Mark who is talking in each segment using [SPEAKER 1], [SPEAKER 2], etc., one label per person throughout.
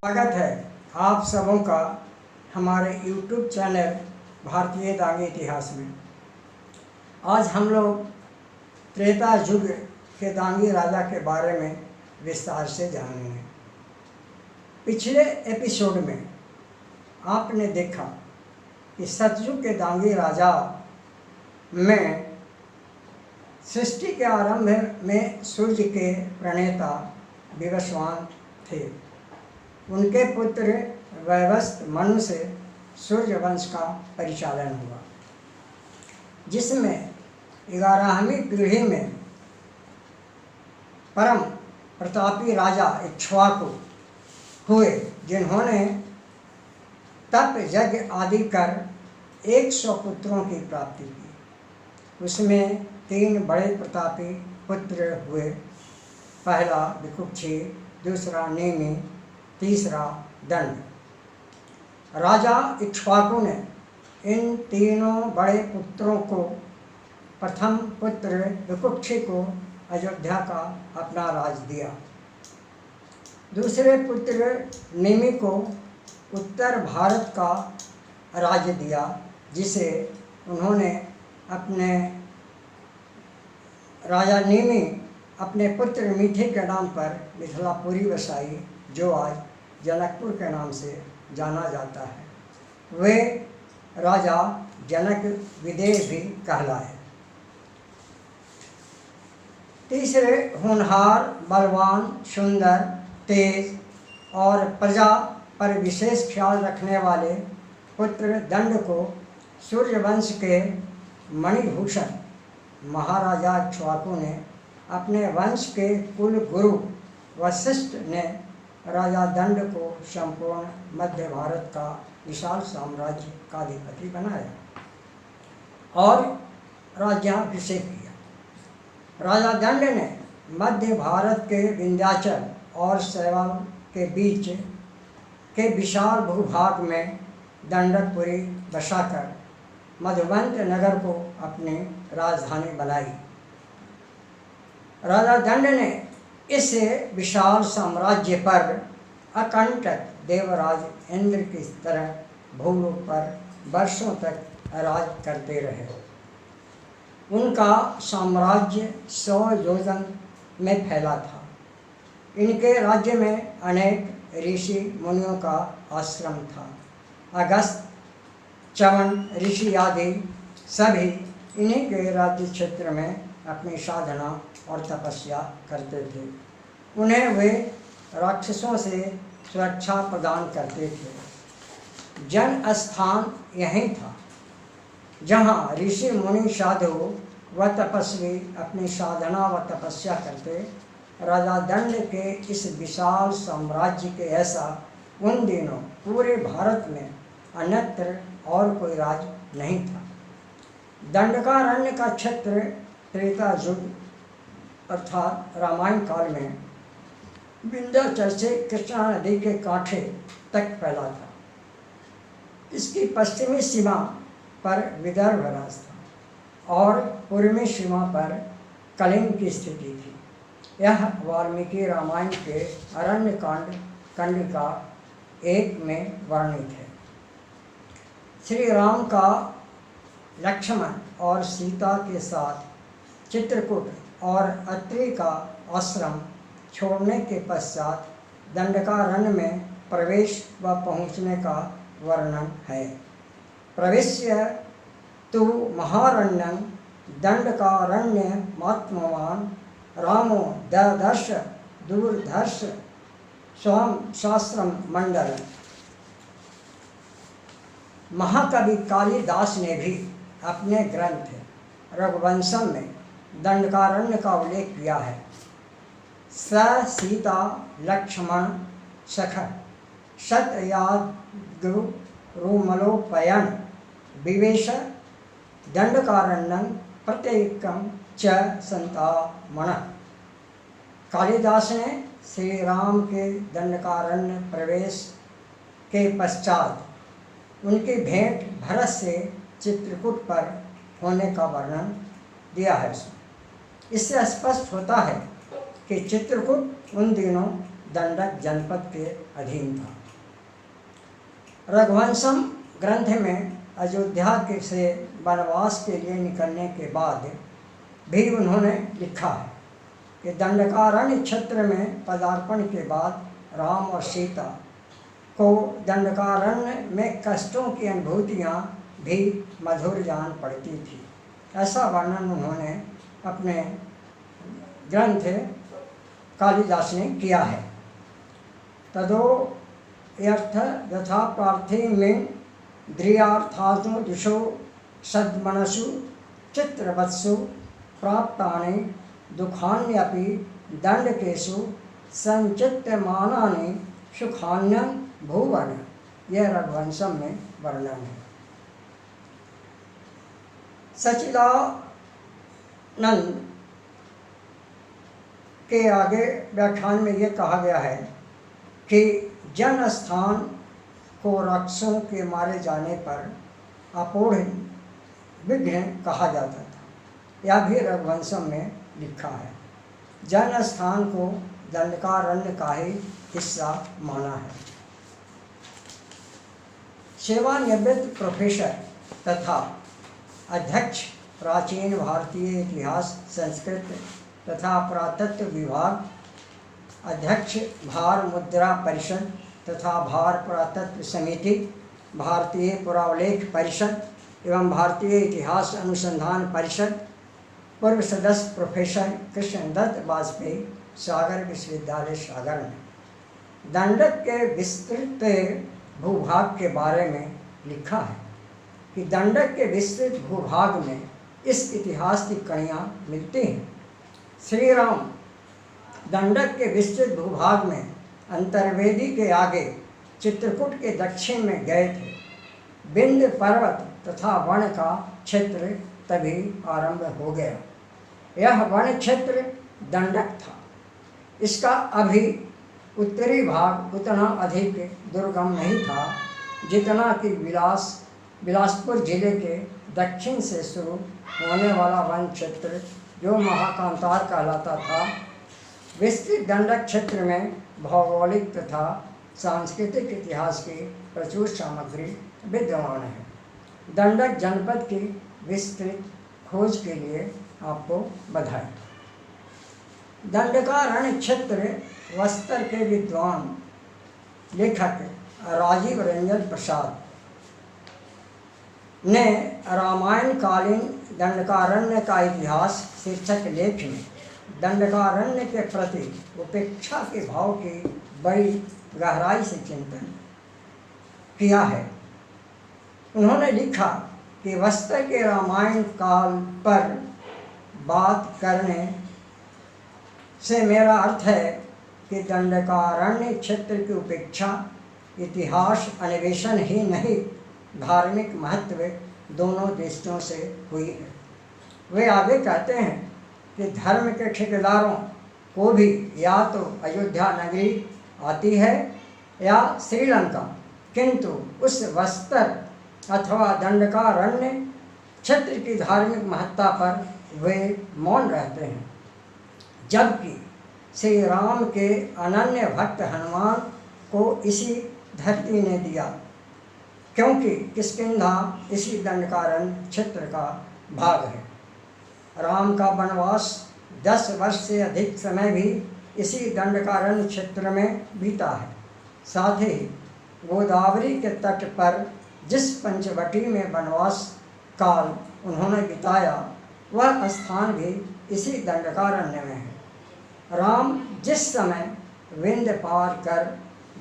[SPEAKER 1] स्वागत है आप सबों का हमारे YouTube चैनल भारतीय दांगी इतिहास में। आज हम लोग त्रेता युग के दांगी राजा के बारे में विस्तार से जानेंगे। पिछले एपिसोड में आपने देखा कि सतयुग के दांगी राजा में सृष्टि के आरंभ में सूर्य के प्रणेता विवस्वान थे। उनके पुत्र वैवस्वत मनु से सूर्य वंश का परिचालन हुआ, जिसमें 11वीं पीढ़ी में परम प्रतापी राजा इक्ष्वाकु हुए, जिन्होंने तप यज्ञ आदि कर 100 पुत्रों की प्राप्ति की। उसमें 3 बड़े प्रतापी पुत्र हुए, पहला विकुक्षी, दूसरा नेमि, तीसरा दंड। राजा इक्ष्वाकु ने इन तीनों बड़े पुत्रों को प्रथम पुत्र विकुक्षी को अयोध्या का अपना राज दिया, दूसरे पुत्र नेमि को उत्तर भारत का राज्य दिया, जिसे उन्होंने अपने राजा नेमि अपने पुत्र मीठे के नाम पर मिथिलापुरी बसाई, जो आज जनकपुर के नाम से जाना जाता है। वे राजा जनक विदेह भी कहलाए। तीसरे होनहार, बलवान, सुंदर, तेज और प्रजा पर विशेष ख्याल रखने वाले पुत्र दंड को सूर्यवंश के मणिभूषण महाराजा इक्ष्वाकु ने अपने वंश के कुल गुरु वशिष्ठ ने राजा दंड को संपूर्ण मध्य भारत का विशाल साम्राज्य का अधिपति बनाया और राज्याभिषेक किया। राजा दंड ने मध्य भारत के विंध्याचल और शैवाल के बीच के विशाल भूभाग में दंडकपुरी बसाकर मधुबंत नगर को अपनी राजधानी बनाई। राजा दंड ने इस विशाल साम्राज्य पर अकंटक देवराज इंद्र की तरह भूलोक पर वर्षों तक राज करते रहे। उनका साम्राज्य 100 योजन में फैला था। इनके राज्य में अनेक ऋषि मुनियों का आश्रम था। अगस्त, च्यवन ऋषि आदि सभी इन्हीं के राज्य क्षेत्र में अपनी साधना और तपस्या करते थे। उन्हें वे राक्षसों से सुरक्षा प्रदान करते थे। जन स्थान यहीं था, जहाँ ऋषि मुनि साधु व तपस्वी अपनी साधना व तपस्या करते। राजा दंड के इस विशाल साम्राज्य के ऐसा उन दिनों पूरे भारत में अन्यत्र और कोई राज नहीं था। दंडकारण्य का क्षेत्र त्रेता युग अर्थात रामायण काल में विंध्याचल से कृष्णा नदी के कांठे तक फैला था। इसकी पश्चिमी सीमा पर विदर्भ राज था और पूर्वी सीमा पर कलिंग की स्थिति थी। यह वाल्मीकि रामायण के अरण्य कंडिका 1 में वर्णित है। श्री राम का लक्ष्मण और सीता के साथ चित्रकूट और अत्रि का आश्रम छोड़ने के पश्चात दंडकारण्य में प्रवेश व पहुँचने का वर्णन है। प्रवेश्य तु महारण्यं दंडकारण्य मात्मवान रामो ददर्श दूरदर्श स्वाम शास्त्रम मंडल। महाकवि कालिदास ने भी अपने ग्रंथ रघुवंशम में दंडकारण्य का उल्लेख किया है। स सीता लक्ष्मण सख शतयाद्रुमलोपयन विवेश दंडकारण्यं प्रत्येकं च संतामनः। कालिदास ने श्री राम के दंडकारण्य प्रवेश के पश्चात उनकी भेंट भरत से चित्रकूट पर होने का वर्णन दिया है। इससे स्पष्ट होता है कि चित्रकूट उन दिनों दंडक जनपद के अधीन था। रघुवंशम ग्रंथ में अयोध्या के से वनवास के लिए निकलने के बाद भी उन्होंने लिखा है कि दंडकारण्य क्षेत्र में पदार्पण के बाद राम और सीता को दंडकारण्य में कष्टों की अनुभूतियाँ भी मधुर जान पड़ती थी। ऐसा वर्णन उन्होंने अपने ग्रंथ कालिदास ने किया है। तदो यर्थ यथा प्रार्थी में द्रियार्थासु दिशो सद्मनसु चित्रवत्सु प्राप्तानि दुखान्यपि दंडकेशु संचित्यमानानि सुखान्यं भुवन। यह रघुवंशम में वर्णन है। सच्चिदानंद के आगे व्याख्यान में ये कहा गया है कि जन स्थान को राक्षसों के मारे जाने पर अपूर्ण विघ्न कहा जाता था। यह भी रघुवंशम में लिखा है। जन स्थान को दंडकारण्य का ही हिस्सा माना है। सेवानिवृत्त प्रोफेसर तथा अध्यक्ष प्राचीन भारतीय इतिहास, संस्कृत तथा पुरातत्व विभाग, अध्यक्ष भार मुद्रा परिषद तथा भार पुरातत्व समिति, भारतीय पुरावलेख परिषद एवं भारतीय इतिहास अनुसंधान परिषद, पूर्व सदस्य प्रोफेसर कृष्णदत्त वाजपेयी, सागर विश्वविद्यालय सागर ने दंडक के विस्तृत भूभाग के बारे में लिखा है कि दंडक के विस्तृत भूभाग में इस इतिहास की कड़ियाँ मिलती हैं। श्री राम दंडक के विस्तृत भूभाग में अंतर्वेदी के आगे चित्रकूट के दक्षिण में गए थे। बिंद पर्वत तथा वन का क्षेत्र तभी आरंभ हो गया। यह वन क्षेत्र दंडक था। इसका अभी उत्तरी भाग उतना अधिक दुर्गम नहीं था जितना कि बिलासपुर जिले के दक्षिण से शुरू होने वाला वन क्षेत्र जो महाकांतार कहलाता था। विस्तृत दंडक क्षेत्र में भौगोलिक तथा सांस्कृतिक इतिहास की प्रचुर सामग्री विद्यमान है। दंडक जनपद की विस्तृत खोज के लिए आपको बधाई। दंडकारण्य क्षेत्र बस्तर के विद्वान लेखक राजीव रंजन प्रसाद ने रामायण कालीन दंडकारण्य का इतिहास शीर्षक लेख में दंडकारण्य के प्रति उपेक्षा के भाव की बड़ी गहराई से चिंतन किया है। उन्होंने लिखा कि बस्तर के रामायण काल पर बात करने से मेरा अर्थ है कि दंडकारण्य क्षेत्र की उपेक्षा इतिहास अन्वेषण ही नहीं, धार्मिक महत्व दोनों दृष्टियों से हुई है। वे आगे कहते हैं कि धर्म के ठेकेदारों को भी या तो अयोध्या नगरी आती है या श्रीलंका, किंतु उस बस्तर अथवा दंडकारण्य क्षेत्र की धार्मिक महत्ता पर वे मौन रहते हैं। जबकि श्री राम के अनन्य भक्त हनुमान को इसी धरती ने दिया, क्योंकि किष्किंधा इसी दंडकारण्य क्षेत्र का भाग है। राम का वनवास 10 वर्ष से अधिक समय भी इसी दंडकारण्य क्षेत्र में बीता है। साथ ही गोदावरी के तट पर जिस पंचवटी में वनवास काल उन्होंने बिताया, वह स्थान भी इसी दंडकारण्य में है। राम जिस समय विंध्य पार कर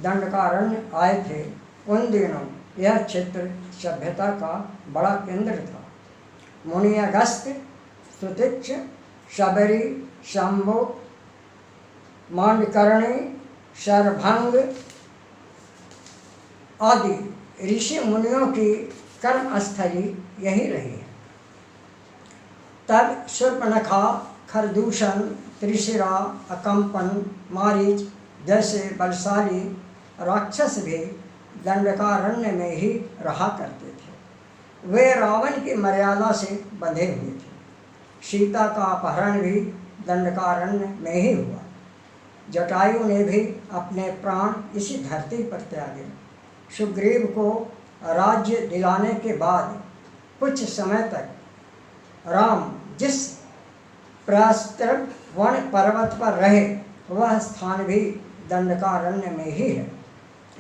[SPEAKER 1] दंडकारण्य आए थे, उन दिनों यह क्षेत्र सभ्यता का बड़ा केंद्र था। मुनि अगस्त, सुतिक्ष, शबरी, शंभु, मांडकर्णी, शरभंग आदि ऋषि मुनियों की कर्मस्थली यही रही है। तब शूर्पणखा, खरदूषण, त्रिशिरा, अकंपन, मारीच जैसे बलशाली राक्षस भी दंडकारण्य में ही रहा करते थे। वे रावण की मर्यादा से बंधे हुए थे। सीता का अपहरण भी दंडकारण्य में ही हुआ। जटायु ने भी अपने प्राण इसी धरती पर त्यागे। सुग्रीव को राज्य दिलाने के बाद कुछ समय तक राम जिस प्रस्तर वन पर्वत पर रहे वह स्थान भी दंडकारण्य में ही है।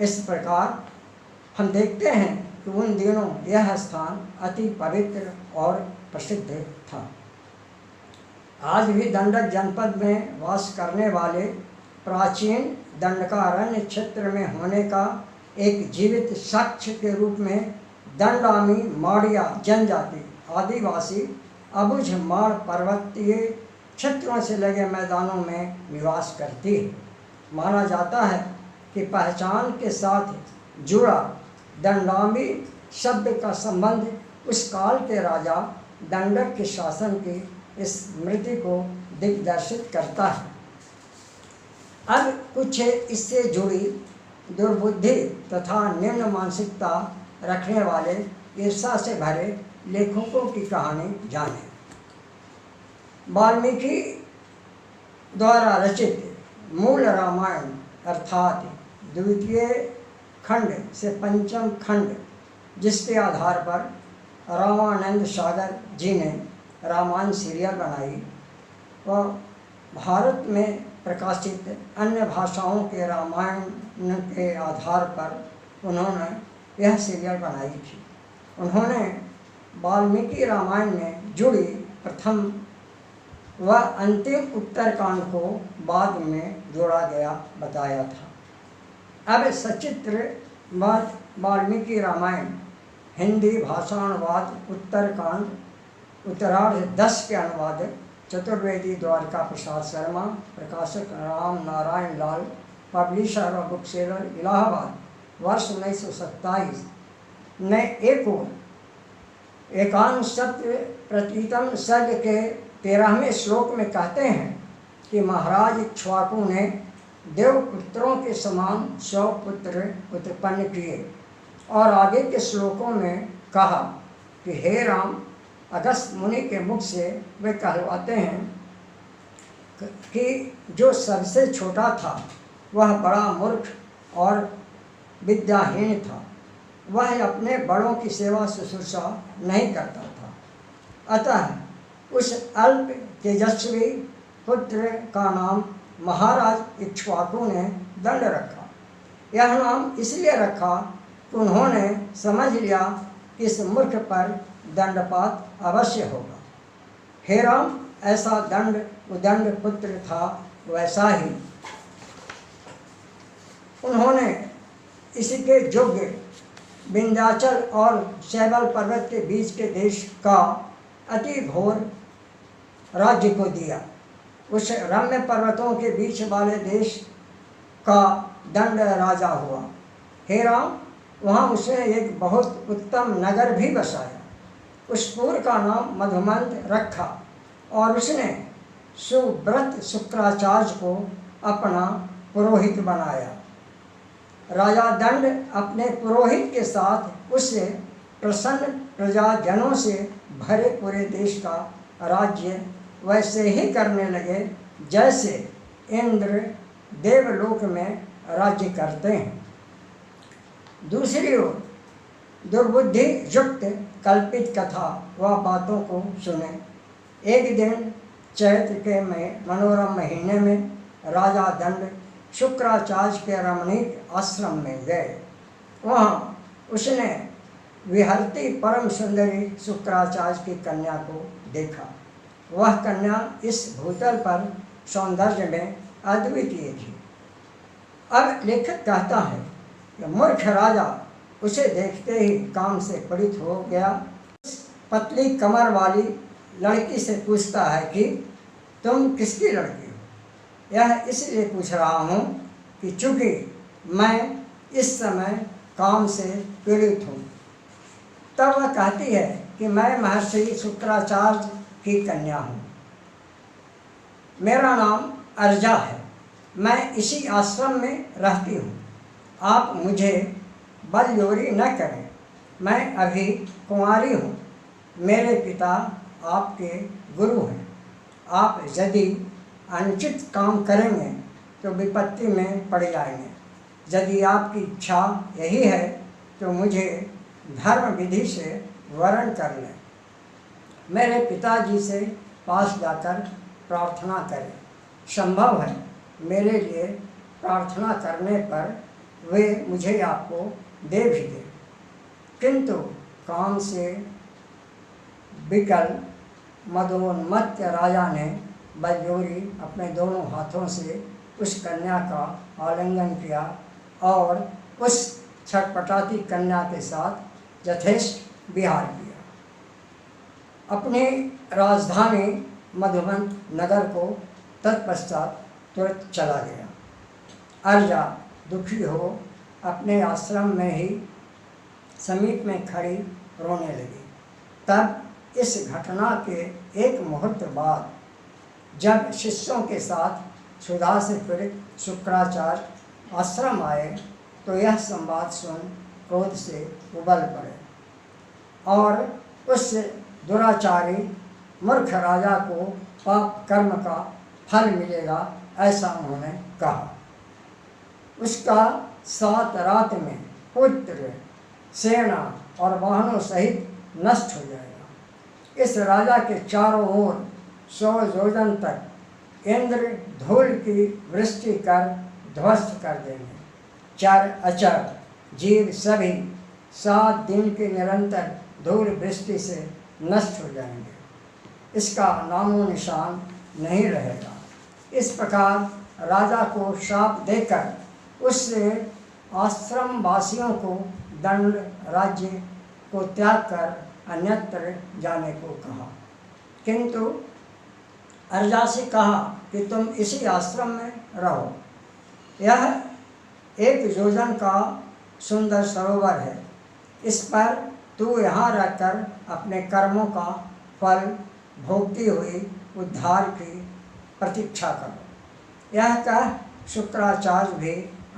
[SPEAKER 1] इस प्रकार हम देखते हैं कि उन दिनों यह स्थान अति पवित्र और प्रसिद्ध था। आज भी दंडक जनपद में वास करने वाले प्राचीन दंडकारण्य क्षेत्र में होने का एक जीवित साक्ष्य के रूप में दंडामी माड़िया जनजाति आदिवासी अबुझमाड़ पर्वतीय क्षेत्रों से लगे मैदानों में निवास करती है। माना जाता है कि पहचान के साथ जुड़ा दंडामी शब्द का संबंध उस काल के राजा दंडक के शासन की स्मृति को दिग्दर्शित करता है। अब कुछ इससे जुड़ी दुर्बुद्धि तथा निम्न मानसिकता रखने वाले ईर्ष्या से भरे लेखकों की कहानी जानें। वाल्मीकि द्वारा रचित मूल रामायण अर्थात द्वितीय खंड से पंचम खंड, जिसके आधार पर रामानंद सागर जी ने रामायण सीरियल बनाई व भारत में प्रकाशित अन्य भाषाओं के रामायण के आधार पर उन्होंने यह सीरियल बनाई थी। उन्होंने वाल्मीकि रामायण में जुड़ी प्रथम व अंतिम उत्तरकांड को बाद में जोड़ा गया बताया था। अब सचित्र वाल्मीकि रामायण हिंदी भाषानुवाद उत्तरकांड उत्तरार्ध 10 के अनुवाद चतुर्वेदी द्वारका प्रसाद शर्मा, प्रकाशक राम नारायण लाल, पब्लिशर और बुक सेलर इलाहाबाद, वर्ष 1927 ने एक और एकांशत्व प्रतीतम सर्ग के 13वें श्लोक में कहते हैं कि महाराज इक्ष्वाकु ने देवपुत्रों के समान 100 पुत्र उत्पन्न किए। और आगे के श्लोकों में कहा कि हे राम, अगस्त मुनि के मुख से वे कहलवाते हैं कि जो सबसे छोटा था वह बड़ा मूर्ख और विद्याहीन था, वह अपने बड़ों की सेवा शुश्रूषा नहीं करता था। अतः उस अल्प तेजस्वी पुत्र का नाम महाराज इक्ष्वाकु ने दंड रखा। यह नाम इसलिए रखा कि उन्होंने समझ लिया कि इस मूर्ख पर दंडपात अवश्य होगा। हे राम, ऐसा दंड उदंड पुत्र था, वैसा ही उन्होंने इसके योग्य विंध्याचल और शैबल पर्वत के बीच के देश का अति घोर राज्य को दिया। उस रम्य पर्वतों के बीच वाले देश का दंड राजा हुआ। हे राम, वहाँ उसने एक बहुत उत्तम नगर भी बसाया। उस पुर का नाम मधुमंत रखा और उसने सुव्रत शुक्राचार्य को अपना पुरोहित बनाया। राजा दंड अपने पुरोहित के साथ उससे प्रसन्न प्रजाजनों से भरे पूरे देश का राज्य वैसे ही करने लगे जैसे इंद्र देवलोक में राज्य करते हैं। दूसरी ओर दुर्बुद्धि युक्त कल्पित कथा व बातों को सुने। एक दिन चैत्र के मनोरम महीने में राजा दंड शुक्राचार्य के रमणीक आश्रम में गए। वहाँ उसने विहरती परम सुंदरी शुक्राचार्य की कन्या को देखा। वह कन्या इस भूतल पर सौंदर्य में अद्वितीय थी। अब लेखक कहता है कि मूर्ख राजा उसे देखते ही काम से पीड़ित हो गया। उस पतली कमर वाली लड़की से पूछता है कि तुम किसकी लड़की हो। यह इसलिए पूछ रहा हूँ कि चूँकि मैं इस समय काम से पीड़ित हूँ। तब वह कहती है कि मैं महर्षि शुक्राचार्य की कन्या हूँ। मेरा नाम अर्जा है। मैं इसी आश्रम में रहती हूँ। आप मुझे बलजोरी न करें। मैं अभी कुंवारी हूँ। मेरे पिता आपके गुरु हैं। आप यदि अनुचित काम करेंगे तो विपत्ति में पड़ जाएंगे। यदि आपकी इच्छा यही है तो मुझे धर्म विधि से वरण कर लें। मेरे पिताजी से पास जाकर प्रार्थना करें। संभव है मेरे लिए प्रार्थना करने पर वे मुझे आपको दे भी दें। किंतु काम से विकल मदोन्मत्त राजा ने बलजोरी अपने दोनों हाथों से उस कन्या का आलिंगन किया और उस छटपटाती कन्या के साथ यथेष्ट विहार किया। अपनी राजधानी मधुबन नगर को तत्पश्चात तुरंत चला गया। अर्जा दुखी हो अपने आश्रम में ही समीप में खड़ी रोने लगी। तब इस घटना के एक मुहूर्त बाद जब शिष्यों के साथ सुधा से पीड़ित शुक्राचार्य आश्रम आए तो यह संवाद सुन क्रोध से उबल पड़े और उस दुराचारी मूर्ख राजा को पाप कर्म का फल मिलेगा ऐसा उन्होंने कहा। उसका 7 रात में पुत्र सेना और वाहनों सहित नष्ट हो जाएगा। इस राजा के चारों ओर 100 योजन तक इंद्र धूल की वृष्टि कर ध्वस्त कर देंगे। चर अचर जीव सभी 7 दिन के निरंतर धूल वृष्टि से नष्ट हो जाएंगे। इसका नामो निशान नहीं रहेगा। इस प्रकार राजा को शाप देकर उससे आश्रम वासियों को दंड राज्य को त्याग कर अन्यत्र जाने को कहा। किंतु अर्जा से कहा कि तुम इसी आश्रम में रहो। यह 1 योजन का सुंदर सरोवर है। इस पर तू यहाँ रहकर अपने कर्मों का फल भोगती हुई उद्धार की प्रतीक्षा करो। यह कह शुक्राचार्य भी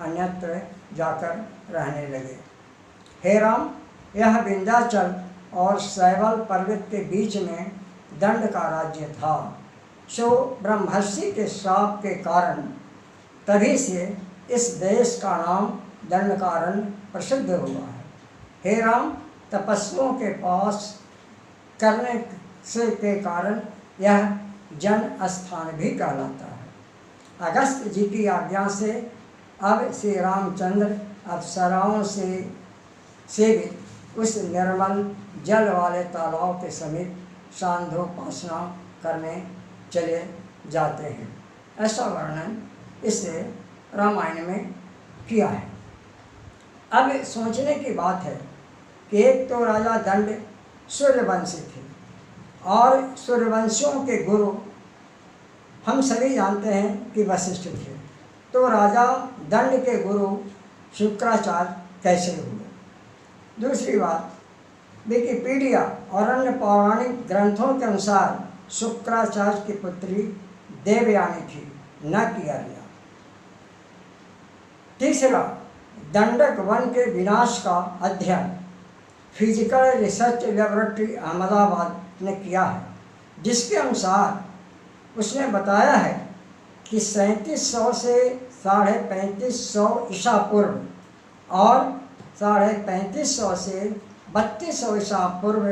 [SPEAKER 1] अन्यत्र जाकर रहने लगे। हे राम, यह विंध्याचल और शैवल पर्वत के बीच में दंड का राज्य था। सो ब्रह्मर्षि के श्राप के कारण तभी से इस देश का नाम दंडकारण्य प्रसिद्ध हुआ है। हे राम, तपस्वियों के पास करने से के कारण यह जन स्थान भी कहलाता है। अगस्त जी की आज्ञा से अब श्री रामचंद्र अप्सराओं से सेवित उस निर्मल जल वाले तालाब के समीप सांध्योपासना करने चले जाते हैं। ऐसा वर्णन इससे रामायण में किया है। अब सोचने की बात है कि एक तो राजा दंड सूर्यवंशी थे और सूर्यवंशियों के गुरु हम सभी जानते हैं कि वशिष्ठ थे। तो राजा दंड के गुरु शुक्राचार्य कैसे हुए? दूसरी बात, विकिपीडिया और अन्य पौराणिक ग्रंथों के अनुसार शुक्राचार्य की पुत्री देवयानी थी, न कि अर्या। तीसरा, दंडक वन के विनाश का अध्ययन फिजिकल रिसर्च लेबोरेटरी अहमदाबाद ने किया है, जिसके अनुसार उसने बताया है कि 3700 से 3550 ईसा पूर्व और 3550 से 3200 ईसा पूर्व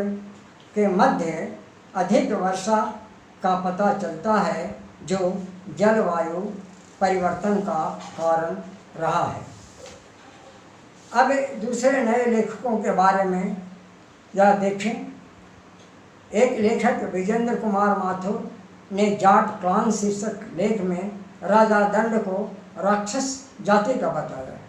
[SPEAKER 1] के मध्य अधिक वर्षा का पता चलता है, जो जलवायु परिवर्तन का कारण रहा है। अब दूसरे नए लेखकों के बारे में या देखें। एक लेखक विजेंद्र कुमार माथुर ने जाट क्लान शीर्षक लेख में राजा दंड को राक्षस जाति का बताया है।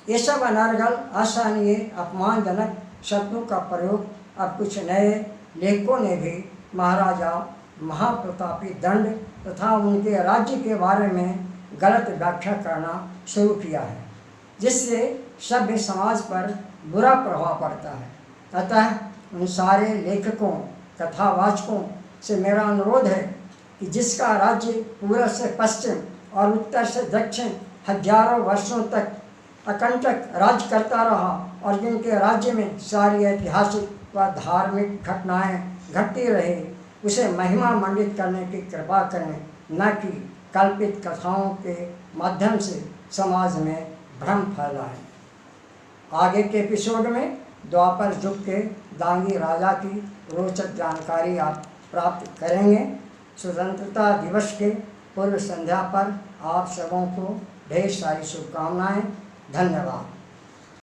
[SPEAKER 1] ये सब अनर्गल, असहनीय, अपमानजनक शब्दों का प्रयोग अब कुछ नए लेखकों ने भी महाराजा महाप्रतापी दंड तथा उनके राज्य के बारे में गलत व्याख्या करना शुरू किया है, जिससे सभ्य समाज पर बुरा प्रभाव पड़ता है। अतः उन सारे लेखकों, कथावाचकों से मेरा अनुरोध है कि जिसका राज्य पूर्व से पश्चिम और उत्तर से दक्षिण हजारों वर्षों तक अकंटक राज करता रहा और जिनके राज्य में सारी ऐतिहासिक व धार्मिक घटनाएं घटती रही, उसे महिमा मंडित करने की कृपा करें, न कि कल्पित कथाओं के माध्यम से समाज में भ्रम फैलाएं। आगे के एपिसोड में द्वापर युग के दांगी राजा की रोचक जानकारी आप प्राप्त करेंगे। स्वतंत्रता दिवस के पूर्व संध्या पर आप सबों को ढेर सारी शुभकामनाएं। धन्यवाद।